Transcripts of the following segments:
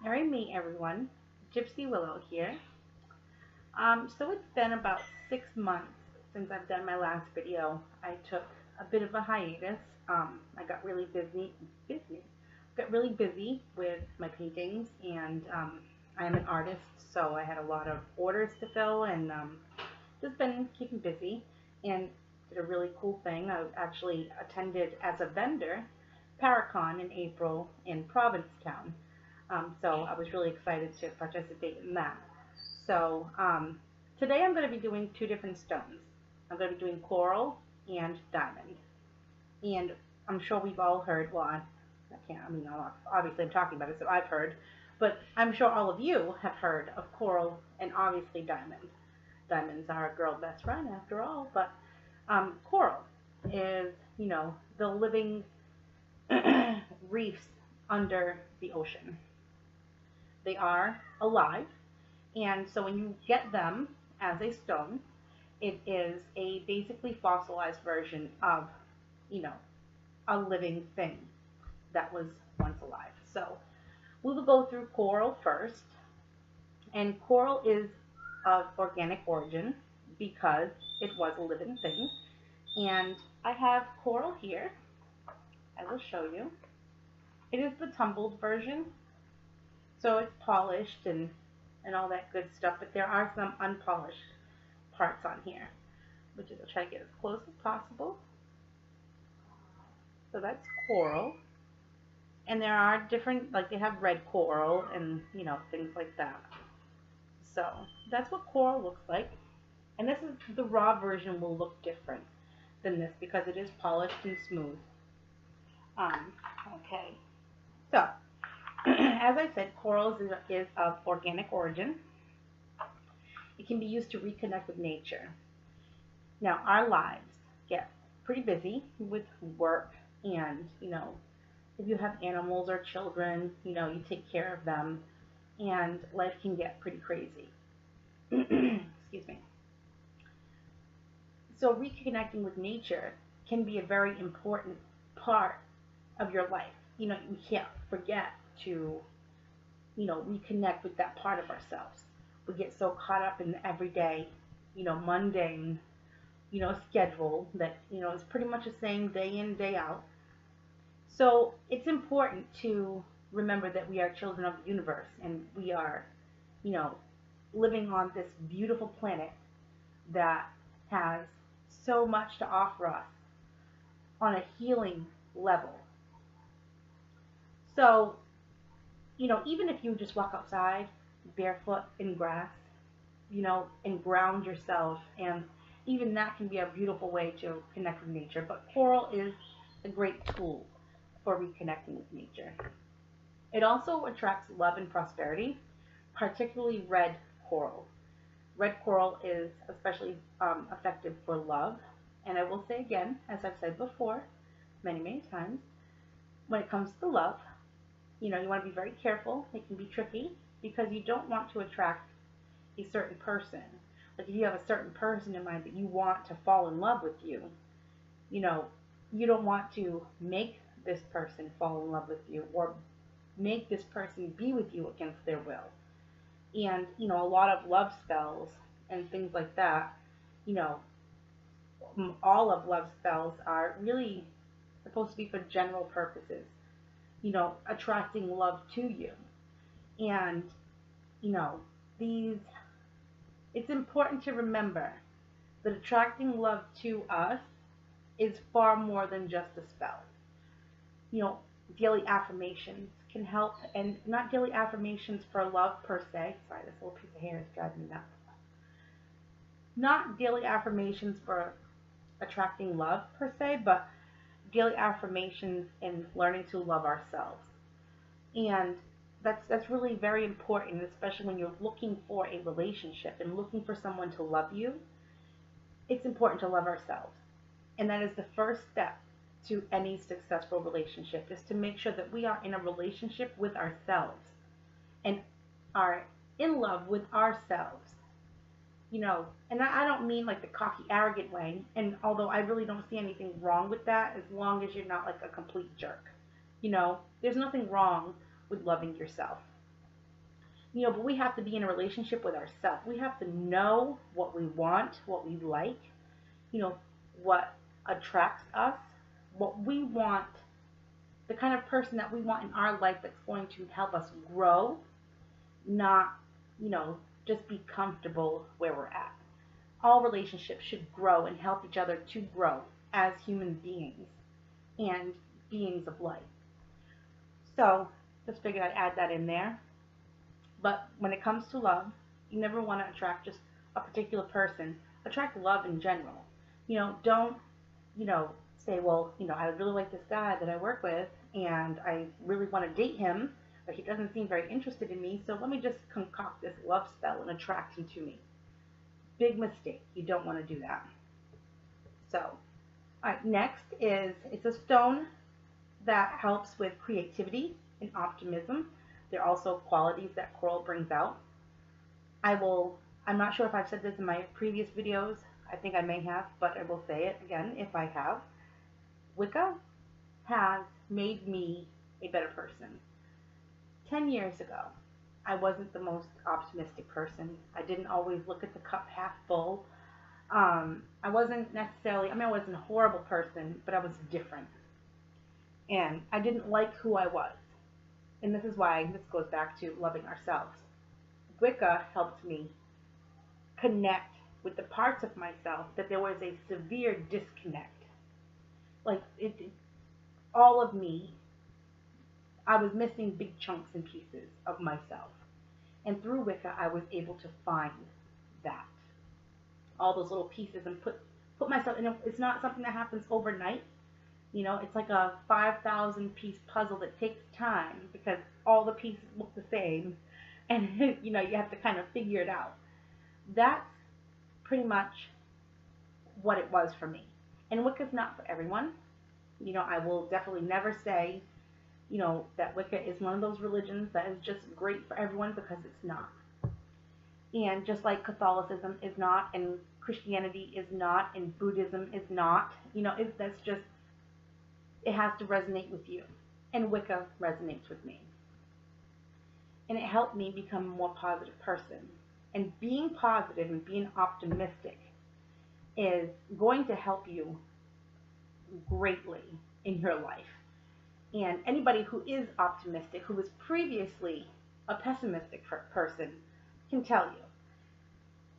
Alright, me everyone. Gypsy Willow here. So it's been about 6 months since I've done my last video. I took a bit of a hiatus. I got really busy. Got really busy with my paintings, and I am an artist, so I had a lot of orders to fill, and just been keeping busy. And did a really cool thing. I actually attended as a vendor Paracon in April in Provincetown. So I was really excited to participate in that. So today I'm going to be doing two different stones. I'm going to be doing coral and diamond. And I'm sure we've all heard, well, I can't, I mean, obviously I'm talking about it, so I've heard, but I'm sure all of you have heard of coral and obviously diamond. Diamonds are a girl best friend after all, but coral is, the living reefs under the ocean. They are alive, and so when you get them as a stone, it is a basically fossilized version of, you know, a living thing that was once alive. So we will go through coral first, and coral is of organic origin because it was a living thing. And I have coral here. I will show you. It is the tumbled version, so it's polished and all that good stuff, but there are some unpolished parts on here, which is I'll try to get as close as possible. So that's coral. And there are different, like they have red coral and, things like that. So that's what coral looks like. And this is the raw version will look different than this because it is polished and smooth. Okay. So, as I said, coral is of organic origin. It can be used to reconnect with nature. Now, our lives get pretty busy with work and, if you have animals or children, you take care of them and life can get pretty crazy. Excuse me. So reconnecting with nature can be a very important part of your life. You can't forget to, reconnect with that part of ourselves. We get so caught up in the everyday, mundane, schedule that, is pretty much the same day in, day out. So it's important to remember that we are children of the universe and we are, you know, living on this beautiful planet that has so much to offer us on a healing level. So, even if you just walk outside barefoot in grass, and ground yourself, and even that can be a beautiful way to connect with nature. But coral is a great tool for reconnecting with nature. It also attracts love and prosperity, particularly red coral. Red coral is especially effective for love. And I will say again, as I've said before, many, many times, when it comes to love, you want to be very careful. It can be tricky because you don't want to attract a certain person. Like if you have a certain person in mind that you want to fall in love with you, you don't want to make this person fall in love with you or make this person be with you against their will. And, a lot of love spells and things like that, you know, all of love spells are really supposed to be for general purposes, attracting love to you. And, you know, these, it's important to remember that attracting love to us is far more than just a spell. Daily affirmations can help, and not daily affirmations for love per se. Sorry, this little piece of hair is driving me nuts. Not daily affirmations for attracting love per se, but daily affirmations in learning to love ourselves. And that's really very important, especially when you're looking for a relationship and looking for someone to love you. It's important to love ourselves. And that is the first step to any successful relationship, is to make sure that we are in a relationship with ourselves and are in love with ourselves. And I don't mean like the cocky, arrogant way. And although I really don't see anything wrong with that, as long as you're not like a complete jerk. There's nothing wrong with loving yourself. But we have to be in a relationship with ourselves. We have to know what we want, what we like, you know, what attracts us, what we want, the kind of person that we want in our life that's going to help us grow, not, you know, just be comfortable where we're at. All relationships should grow and help each other to grow as human beings and beings of light. So just figured I'd add that in there. But when it comes to love, you never want to attract just a particular person. Attract love in general. Don't, say, well, I really like this guy that I work with and I really want to date him, but he doesn't seem very interested in me, so let me just concoct this love spell and attract him to me. Big mistake. You don't want to do that. So, all right, next is it's a stone that helps with creativity and optimism. There are also qualities that coral brings out. I'm not sure if I've said this in my previous videos. I think I may have, but I will say it again if I have. Wicca has made me a better person. 10 years ago, I wasn't the most optimistic person. I didn't always look at the cup half full. I wasn't necessarily, I wasn't a horrible person, but I was different. And I didn't like who I was. And this is why this goes back to loving ourselves. Wicca helped me connect with the parts of myself that there was a severe disconnect. Like, all of me, I was missing big chunks and pieces of myself. And through Wicca, I was able to find that. All those little pieces and put myself in. It's not something that happens overnight. It's like a 5,000 piece puzzle that takes time because all the pieces look the same. And, you have to kind of figure it out. That's pretty much what it was for me. And Wicca's not for everyone. I will definitely never say, that Wicca is one of those religions that is just great for everyone, because it's not. And just like Catholicism is not, and Christianity is not, and Buddhism is not, that's just, it has to resonate with you. And Wicca resonates with me. And it helped me become a more positive person. And being positive and being optimistic is going to help you greatly in your life. And anybody who is optimistic, who was previously a pessimistic person, can tell you.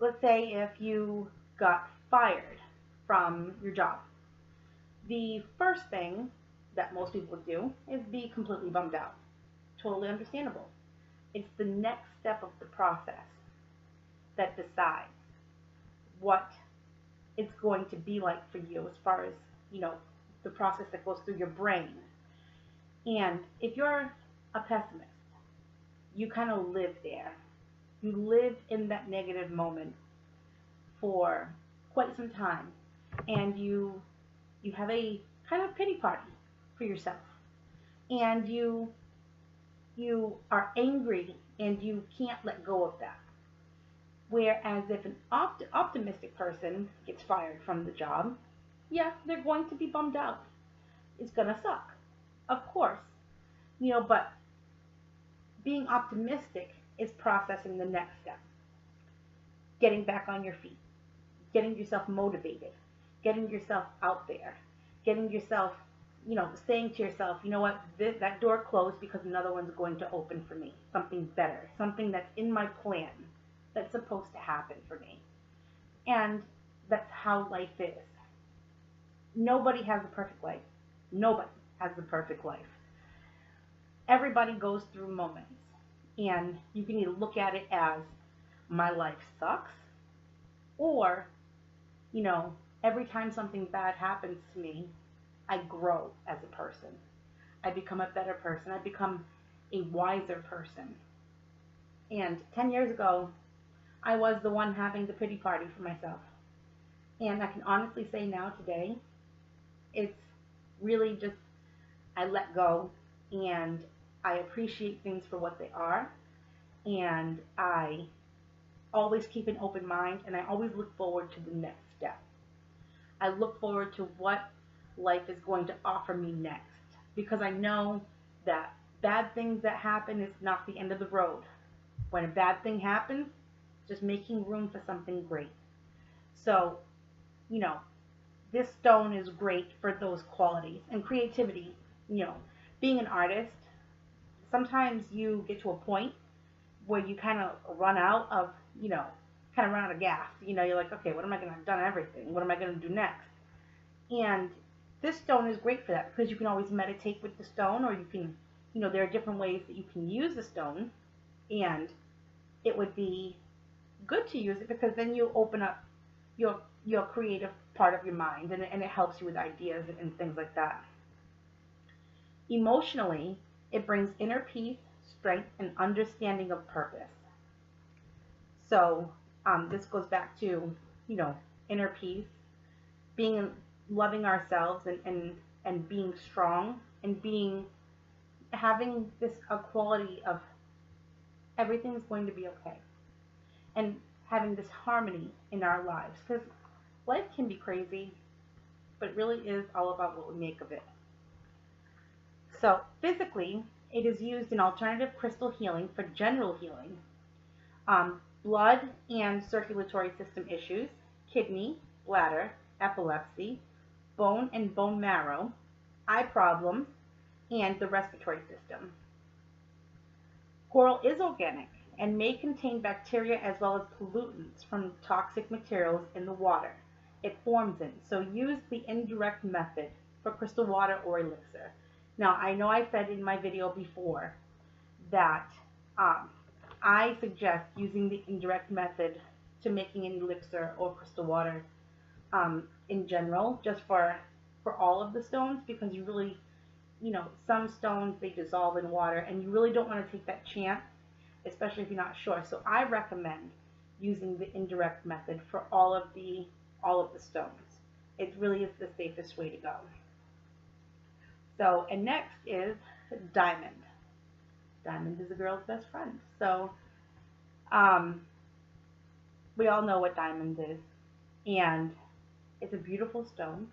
Let's say if you got fired from your job. The first thing that most people would do is be completely bummed out. Totally understandable. It's the next step of the process that decides what it's going to be like for you as far as, the process that goes through your brain. And if you're a pessimist, you kind of live there. You live in that negative moment for quite some time. And you have a kind of pity party for yourself. And you are angry and you can't let go of that. Whereas if an optimistic person gets fired from the job, yeah, they're going to be bummed out. It's going to suck. Of course. But being optimistic is processing the next step. Getting back on your feet. Getting yourself motivated. Getting yourself out there. Getting yourself, saying to yourself, you know what, that door closed because another one's going to open for me. Something better. Something that's in my plan that's supposed to happen for me. And that's how life is. Nobody has a perfect life. Nobody has a perfect life. Everybody goes through moments. And you can either look at it as, my life sucks, or, every time something bad happens to me, I grow as a person. I become a better person. I become a wiser person. And 10 years ago, I was the one having the pity party for myself. And I can honestly say now, today, it's really just, I let go and I appreciate things for what they are. And I always keep an open mind, and I always look forward to the next step. I look forward to what life is going to offer me next, because I know that bad things that happen is not the end of the road. when a bad thing happens, just making room for something great. So, you know, this stone is great for those qualities and creativity. You know, being an artist, sometimes you get to a point where you kind of run out of, you know, kind of run out of gas. You know, you're like, okay, what am I going to have done everything? What am I going to do next? And this stone is great for that because you can always meditate with the stone, or you can, you know, there are different ways that you can use the stone, and it would be good to use it because then you open up your creative part of your mind, and it helps you with ideas and things like that. Emotionally, it brings inner peace, strength, and understanding of purpose. So this goes back to, you know, inner peace, being loving ourselves, and being strong, and being having this a quality of everything's going to be okay, and having this harmony in our lives, because life can be crazy, but it really is all about what we make of it. So physically, it is used in alternative crystal healing for general healing, blood and circulatory system issues, kidney, bladder, epilepsy, bone and bone marrow, eye problems, and the respiratory system. Coral is organic and may contain bacteria as well as pollutants from toxic materials in the water it forms in, so use the indirect method for crystal water or elixir. Now, I know I said in my video before that I suggest using the indirect method to making an elixir or crystal water in general, just for all of the stones, because you really, you know, some stones, they dissolve in water, and you really don't want to take that chance, especially if you're not sure. So I recommend using the indirect method for all of the stones. It really is the safest way to go. So, and next is diamond. Diamond is a girl's best friend. So, we all know what diamond is, and it's a beautiful stone.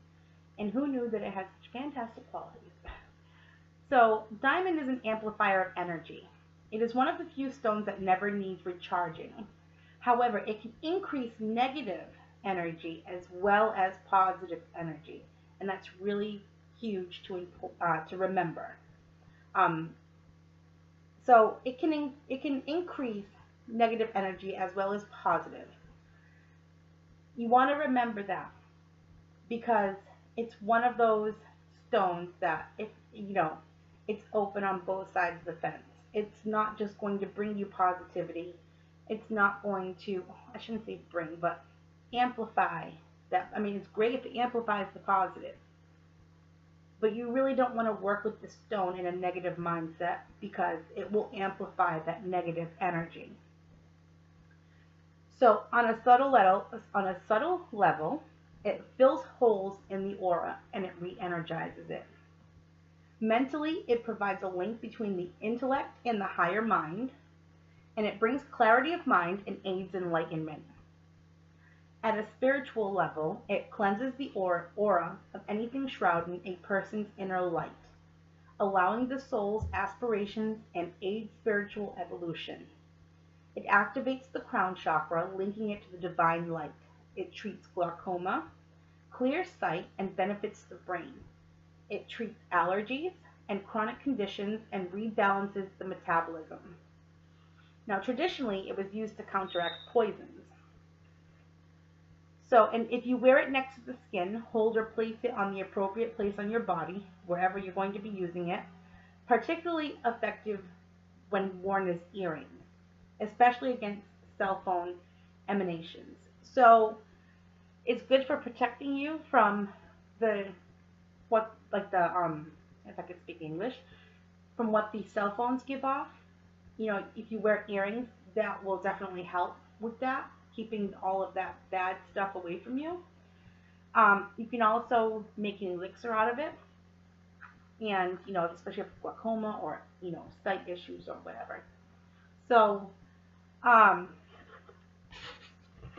And who knew that it has such fantastic qualities? So, diamond is an amplifier of energy. It is one of the few stones that never needs recharging. However, it can increase negative energy as well as positive energy, and that's really huge to remember. So it can increase negative energy as well as positive. You want to remember that, because it's one of those stones that, if you know, it's open on both sides of the fence. It's not just going to bring you positivity. It's not going to, I shouldn't say bring, but amplify that. I mean, it's great if it amplifies the positive, but you really don't want to work with the stone in a negative mindset, because it will amplify that negative energy. So on a subtle level, it fills holes in the aura and it re-energizes it. Mentally, it provides a link between the intellect and the higher mind, and it brings clarity of mind and aids enlightenment. At a spiritual level, it cleanses the aura of anything shrouding a person's inner light, allowing the soul's aspirations and aids spiritual evolution. It activates the crown chakra, linking it to the divine light. It treats glaucoma, clears sight, and benefits the brain. It treats allergies and chronic conditions and rebalances the metabolism. Now, traditionally, it was used to counteract poisons. So, and if you wear it next to the skin, hold or place it on the appropriate place on your body, wherever you're going to be using it. Particularly effective when worn as earrings, especially against cell phone emanations. So, it's good for protecting you from if I could speak English, from what the cell phones give off. You know, if you wear earrings, that will definitely help with that, keeping all of that bad stuff away from you. You can also make an elixir out of it, and, you know, especially if glaucoma or, you know, sight issues or whatever. So,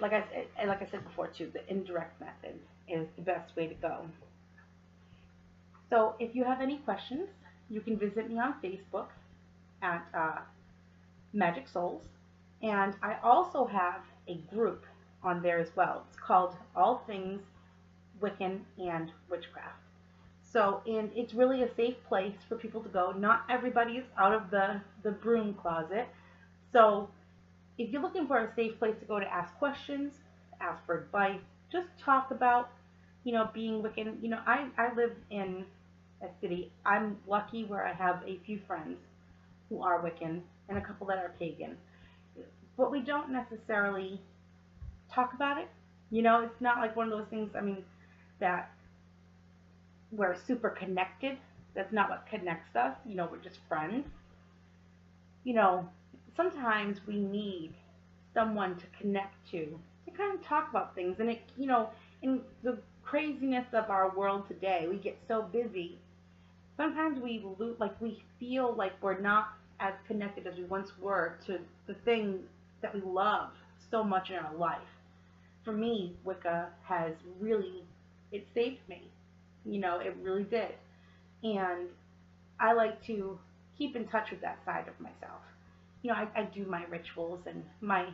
like I said before too, the indirect method is the best way to go. So if you have any questions, you can visit me on Facebook at Magic Souls, And I also have a group on there as well. It's called All Things Wiccan and Witchcraft. So, and it's really a safe place for people to go. Not everybody is out of the broom closet. So, if you're looking for a safe place to go to ask questions, ask for advice, just talk about, being Wiccan. I live in a city. I'm lucky where I have a few friends who are Wiccan and a couple that are pagan. But we don't necessarily talk about it. It's not like one of those things, that we're super connected. That's not what connects us. We're just friends. You know, Sometimes we need someone to connect to kind of talk about things. And in the craziness of our world today, we get so busy. Sometimes we feel like we're not as connected as we once were to the thing that we love so much in our life. For me, Wicca has really, it saved me. It really did. And I like to keep in touch with that side of myself. I do my rituals and my,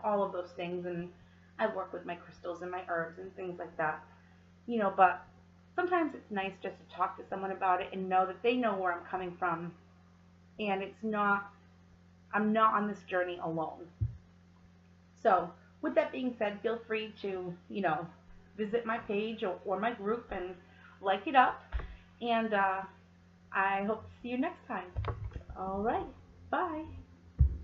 all of those things, and I work with my crystals and my herbs and things like that. But sometimes it's nice just to talk to someone about it and know that they know where I'm coming from, and I'm not on this journey alone. So, with that being said, feel free to, visit my page or my group and like it up. And I hope to see you next time. All right. Bye.